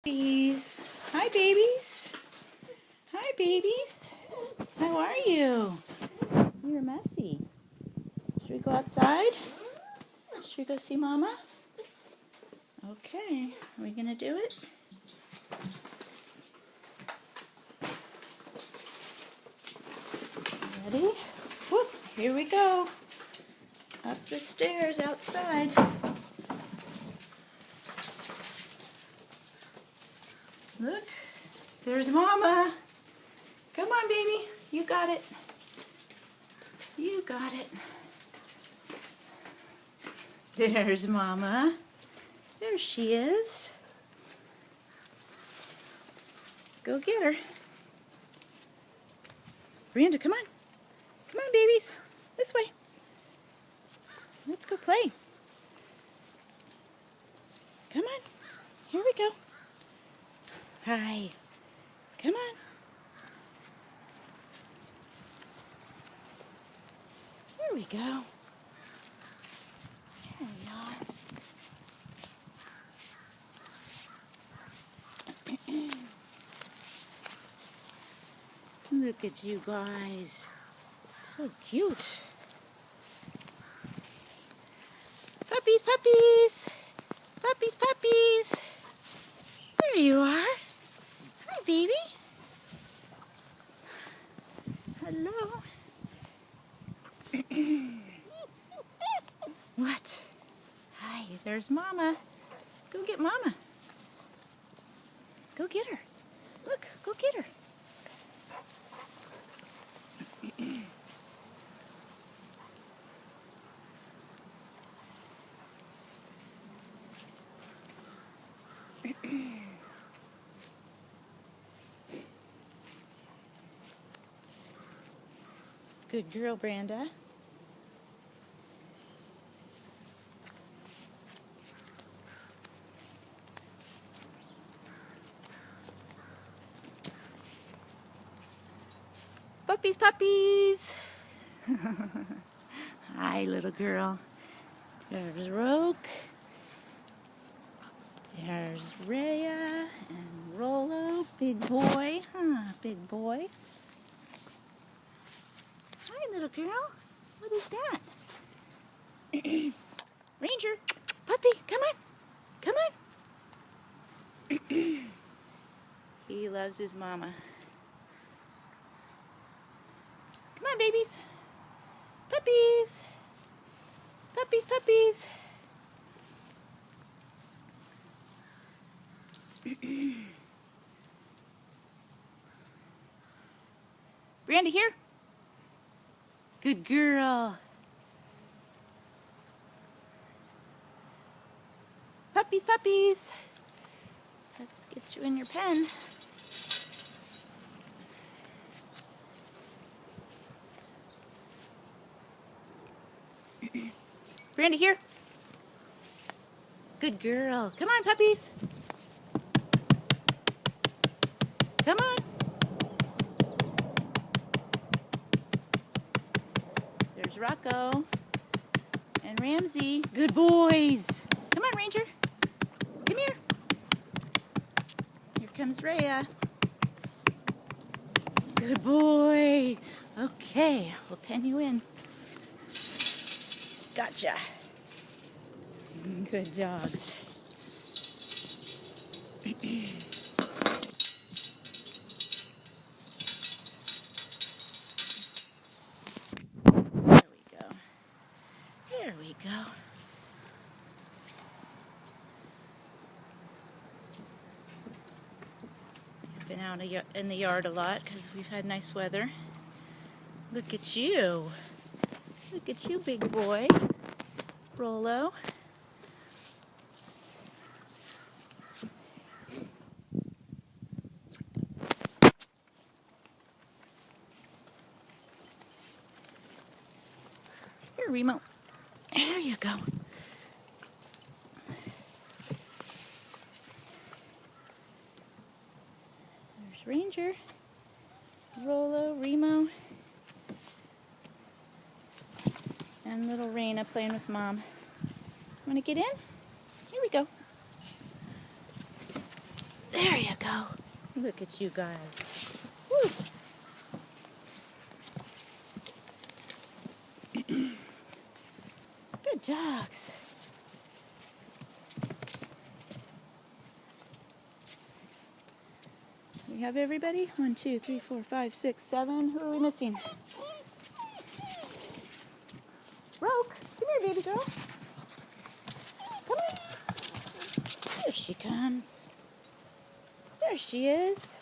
Babies. Hi, babies. Hi, babies. How are you? You're messy. Should we go outside? Should we go see Mama? Okay. Are we going to do it? Ready? Whoop. Here we go. Up the stairs outside. Look. There's Mama. Come on, baby. You got it. You got it. There's Mama. There she is. Go get her. Miranda, come on. Come on, babies. This way. Let's go play. Come on. Here we go. Hi. Come on. Here we go. There we are. Look at you guys. So cute. Puppies, puppies. Puppies, puppies. There you are. Hi, baby. Hello. What? Hi, there's Mama. Go get Mama. Go get her. Look, go get her. Good girl, Branda. Puppies, puppies. Hi, little girl. There's Roke. There's Rhea and Rollo. Big boy. Huh, big boy. Hi, little girl. What is that? Ranger. Puppy, come on. Come on. He loves his mama. Come on, babies. Puppies. Puppies, puppies. Brandy, here. Good girl. Puppies, puppies. Let's get you in your pen. Brandy, here. Good girl. Come on, puppies. Come on. There's Rocco and Ramsey. Good boys. Come on, Ranger. Come here. Here comes Rhea. Good boy. Okay, we'll pen you in. Gotcha. Good dogs. There we go. There we go. We've been out in the yard a lot because we've had nice weather. Look at you. Look at you, big boy. Rollo. Here, Remo. There you go. There's Ranger, Rollo, Remo, and little Raina playing with Mom. Want to get in? Here we go. There you go. Look at you guys. Woo. Good dogs. We have everybody? 1, 2, 3, 4, 5, 6, 7. Who are we missing? Roke, come here, baby girl. Come on. Here she comes. There she is.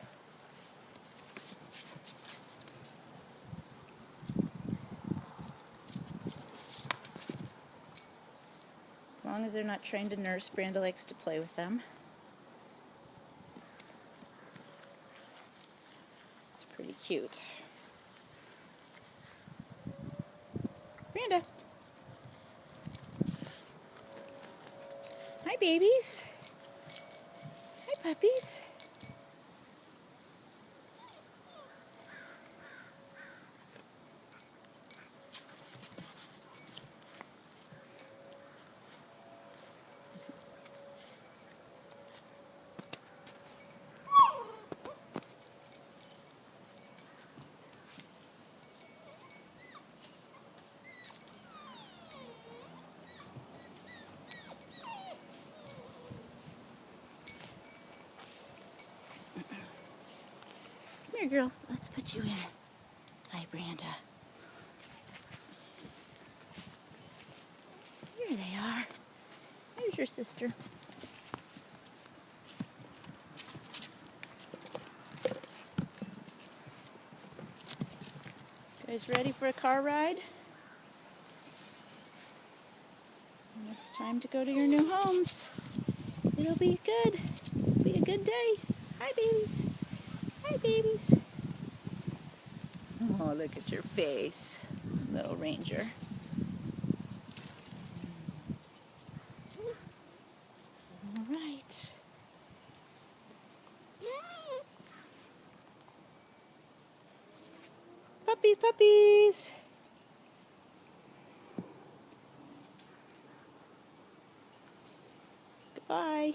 As long as they're not trying to nurse, Branda likes to play with them. It's pretty cute. Branda. Hi, babies. Hi, puppies. Come here, girl. Let's put you in. Hi, Branda. Here they are. There's your sister. You guys ready for a car ride? It's time to go to your new homes. It'll be good. It'll be a good day. Hi, babies. Hi, babies. Oh, look at your face, little ranger. All right. Puppies, puppies. Goodbye.